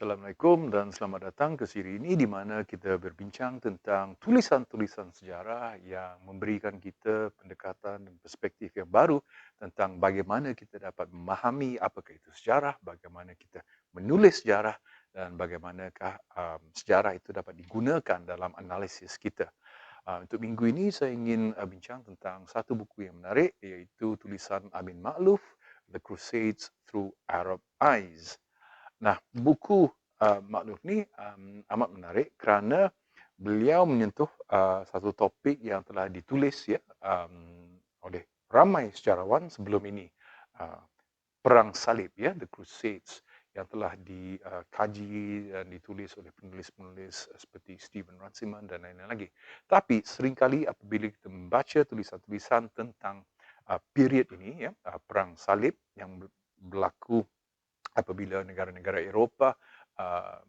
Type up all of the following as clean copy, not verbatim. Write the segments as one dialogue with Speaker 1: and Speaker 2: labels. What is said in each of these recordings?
Speaker 1: Assalamualaikum dan selamat datang ke siri ini di mana kita berbincang tentang tulisan-tulisan sejarah yang memberikan kita pendekatan dan perspektif yang baru tentang bagaimana kita dapat memahami apakah itu sejarah, bagaimana kita menulis sejarah dan bagaimanakah sejarah itu dapat digunakan dalam analisis kita. Untuk minggu ini saya ingin bincang tentang satu buku yang menarik iaitu tulisan Amin Maalouf, The Crusades Through Arab Eyes. Nah, buku Makluf ni amat menarik kerana beliau menyentuh satu topik yang telah ditulis oleh ramai sejarawan sebelum ini. Uh, Perang Salib, ya, The Crusades, yang telah dikaji dan ditulis oleh penulis-penulis seperti Stephen Runciman dan lain-lain lagi. Tapi seringkali apabila kita membaca tulisan-tulisan tentang period ini, ya, Perang Salib yang berlaku apabila negara-negara Eropah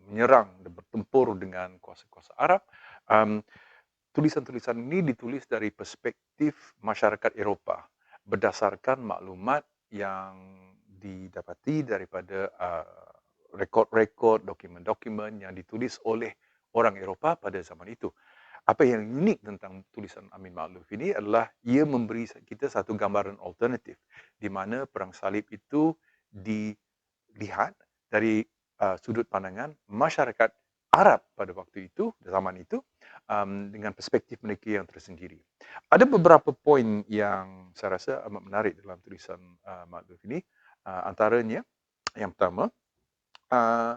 Speaker 1: menyerang dan bertempur dengan kuasa-kuasa Arab. Um, Tulisan-tulisan ini ditulis dari perspektif masyarakat Eropah berdasarkan maklumat yang didapati daripada rekod-rekod, dokumen-dokumen yang ditulis oleh orang Eropah pada zaman itu. Apa yang unik tentang tulisan Amin Maalouf ini adalah ia memberi kita satu gambaran alternatif di mana Perang Salib itu dilihat dari sudut pandangan masyarakat Arab pada waktu itu, zaman itu, dengan perspektif mereka yang tersendiri. Ada beberapa poin yang saya rasa amat menarik dalam tulisan Maalouf ini. Antaranya, yang pertama, uh,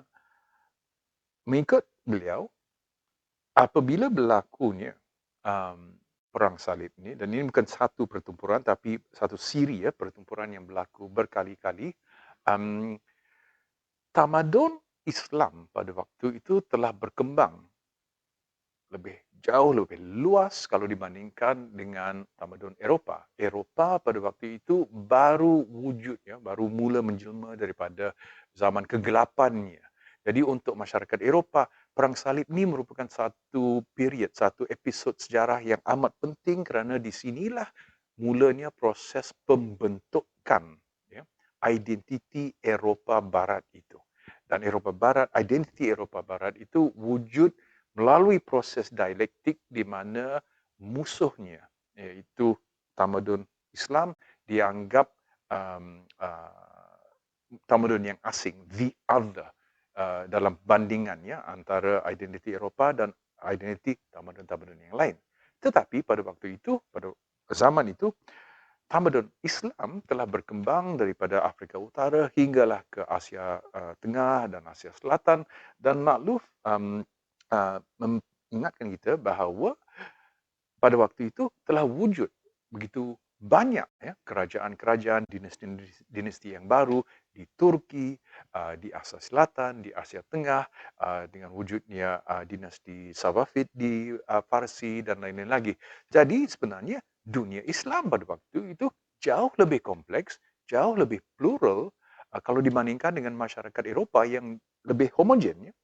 Speaker 1: mengikut beliau, apabila berlakunya Perang Salib ini, dan ini bukan satu pertempuran, tapi satu siri pertempuran yang berlaku berkali-kali, um, tamadun Islam pada waktu itu telah berkembang jauh lebih luas kalau dibandingkan dengan tamadun Eropah. Eropah pada waktu itu baru wujud, ya, baru mula menjelma daripada zaman kegelapannya. Jadi untuk masyarakat Eropah, Perang Salib ini merupakan satu period, satu episod sejarah yang amat penting kerana di sinilah mulanya proses pembentukan, ya, identiti Eropah Barat itu. Dan identiti Eropah Barat itu wujud melalui proses dialektik di mana musuhnya, iaitu tamadun Islam, dianggap tamadun yang asing, the other, dalam bandingannya antara identiti Eropah dan identiti tamadun-tamadun yang lain. Tetapi pada waktu itu, pada zaman itu, tamadun Islam telah berkembang daripada Afrika Utara hinggalah ke Asia Tengah dan Asia Selatan, dan Makluf mengingatkan kita bahawa pada waktu itu telah wujud begitu banyak, ya, kerajaan-kerajaan, dinasti yang baru di Turki, di Asia Selatan, di Asia Tengah, dengan wujudnya dinasti Safavid di Parsi dan lain-lain lagi. Jadi sebenarnya dunia Islam pada waktu itu jauh lebih kompleks, jauh lebih plural kalau dibandingkan dengan masyarakat Eropah yang lebih homogen, ya.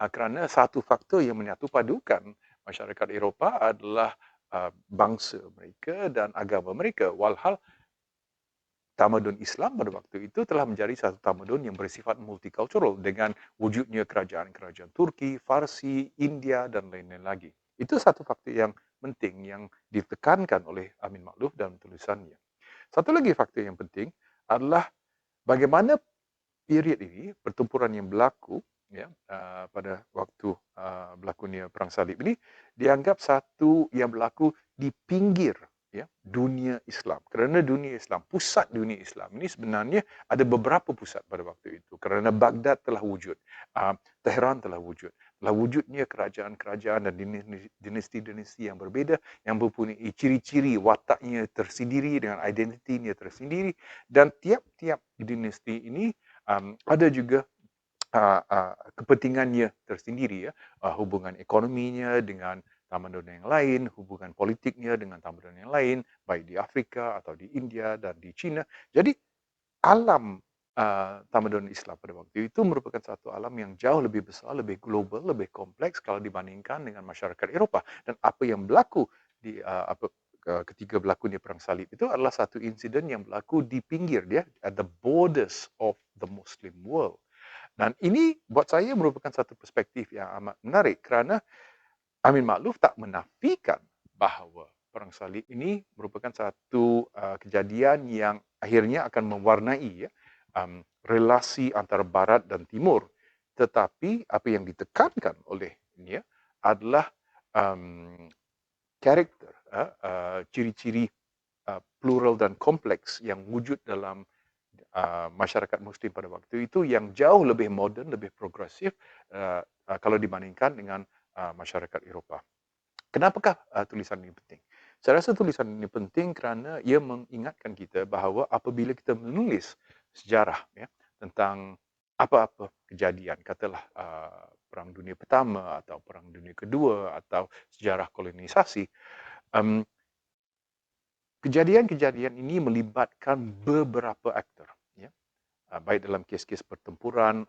Speaker 1: Kerana satu faktor yang menyatu padukan masyarakat Eropah adalah bangsa mereka dan agama mereka. Walhal tamadun Islam pada waktu itu telah menjadi satu tamadun yang bersifat multicultural dengan wujudnya kerajaan-kerajaan Turki, Farsi, India dan lain-lain lagi. Itu satu faktor yang penting yang ditekankan oleh Amin Maalouf dalam tulisannya. Satu lagi faktor yang penting adalah bagaimana period ini, pertempuran yang berlaku, ya, pada waktu berlakunya Perang Salib ini, dianggap satu yang berlaku di pinggir, ya, dunia Islam. Kerana dunia Islam, pusat dunia Islam ini sebenarnya ada beberapa pusat pada waktu itu. Kerana Baghdad telah wujud, Tehran telah wujud, telah wujudnya kerajaan-kerajaan dan dinasti-dinasti yang berbeza yang mempunyai ciri-ciri wataknya tersendiri dengan identitinya tersendiri, dan tiap-tiap dinasti ini ada juga kepentingannya tersendiri, ya, hubungan ekonominya dengan tamadun yang lain, hubungan politiknya dengan tamadun yang lain, baik di Afrika atau di India dan di China. Jadi alam tamadun Islam pada waktu itu merupakan satu alam yang jauh lebih besar, lebih global, lebih kompleks kalau dibandingkan dengan masyarakat Eropah. Dan apa yang berlaku di ketika berlakunya Perang Salib itu adalah satu insiden yang berlaku di pinggir dia, at the borders of the Muslim world. Dan ini buat saya merupakan satu perspektif yang amat menarik kerana Amin Makruf tak menafikan bahawa Perang Salib ini merupakan satu kejadian yang akhirnya akan mewarnai relasi antara Barat dan Timur. Tetapi apa yang ditekankan oleh ini adalah um, karakter, ciri-ciri plural dan kompleks yang wujud dalam masyarakat Muslim pada waktu itu yang jauh lebih moden, lebih progresif kalau dibandingkan dengan masyarakat Eropah. Kenapakah tulisan ini penting? Saya rasa tulisan ini penting kerana ia mengingatkan kita bahawa apabila kita menulis sejarah ya, tentang apa-apa kejadian, katalah Perang Dunia Pertama atau Perang Dunia Kedua atau sejarah kolonisasi, um, kejadian-kejadian ini melibatkan beberapa aktor. Ya. Baik dalam kes-kes pertempuran,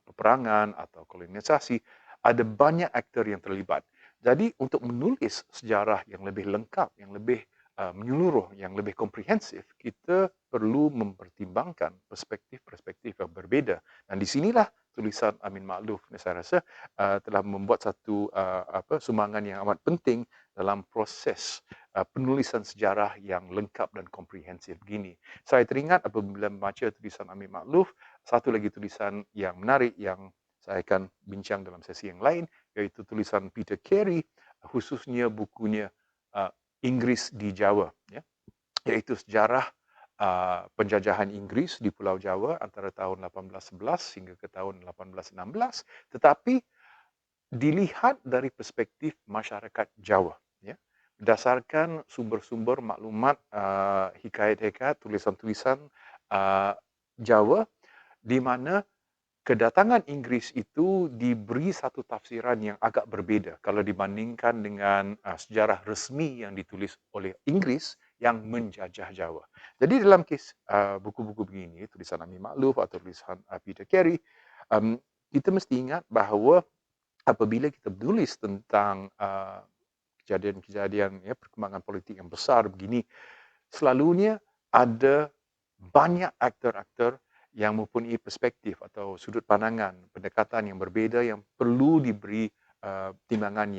Speaker 1: peperangan atau kolonisasi, ada banyak aktor yang terlibat. Jadi untuk menulis sejarah yang lebih lengkap, yang lebih menyeluruh, yang lebih komprehensif, kita perlu mempertimbangkan perspektif-perspektif yang berbeza. Dan di sinilah tulisan Amin Makruf, saya rasa, telah membuat satu sumbangan yang amat penting dalam proses penulisan sejarah yang lengkap dan komprehensif begini. Saya teringat apabila membaca tulisan Amin Makruf, satu lagi tulisan yang menarik yang saya akan bincang dalam sesi yang lain, iaitu tulisan Peter Carey, khususnya bukunya Inggris di Jawa, ya, iaitu sejarah penjajahan Inggris di Pulau Jawa antara tahun 1811 hingga ke tahun 1816, tetapi dilihat dari perspektif masyarakat Jawa. Ya. Berdasarkan sumber-sumber maklumat, hikayat-hikayat, tulisan-tulisan Jawa, di mana kedatangan Inggris itu diberi satu tafsiran yang agak berbeza kalau dibandingkan dengan sejarah resmi yang ditulis oleh Inggris yang menjajah Jawa. Jadi dalam kes buku-buku begini, tulisan Amin Makruf atau tulisan Peter Carey, kita mesti ingat bahawa apabila kita menulis tentang kejadian-kejadian ya, perkembangan politik yang besar begini, selalunya ada banyak aktor-aktor yang mempunyai perspektif atau sudut pandangan, pendekatan yang berbeza yang perlu diberi timbangan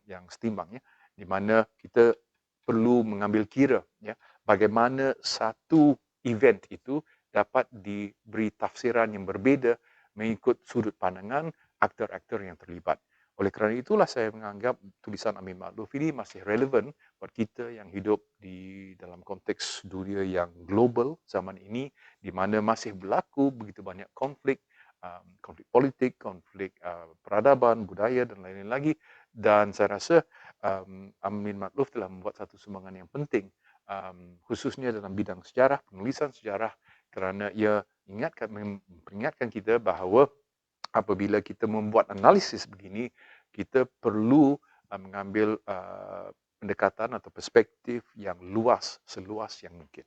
Speaker 1: yang setimbang, ya, di mana kita perlu mengambil kira ya, bagaimana satu event itu dapat diberi tafsiran yang berbeza mengikut sudut pandangan aktor-aktor yang terlibat. Oleh kerana itulah saya menganggap tulisan Amin Makruf ini masih relevan buat kita yang hidup di dalam konteks dunia yang global zaman ini, di mana masih berlaku begitu banyak konflik, konflik politik, konflik peradaban, budaya dan lain-lain lagi. Dan saya rasa Amin Makruf telah membuat satu sumbangan yang penting, khususnya dalam bidang sejarah, penulisan sejarah, kerana ia memperingatkan kita bahawa apabila kita membuat analisis begini, kita perlu mengambil pendekatan atau perspektif yang luas, seluas yang mungkin.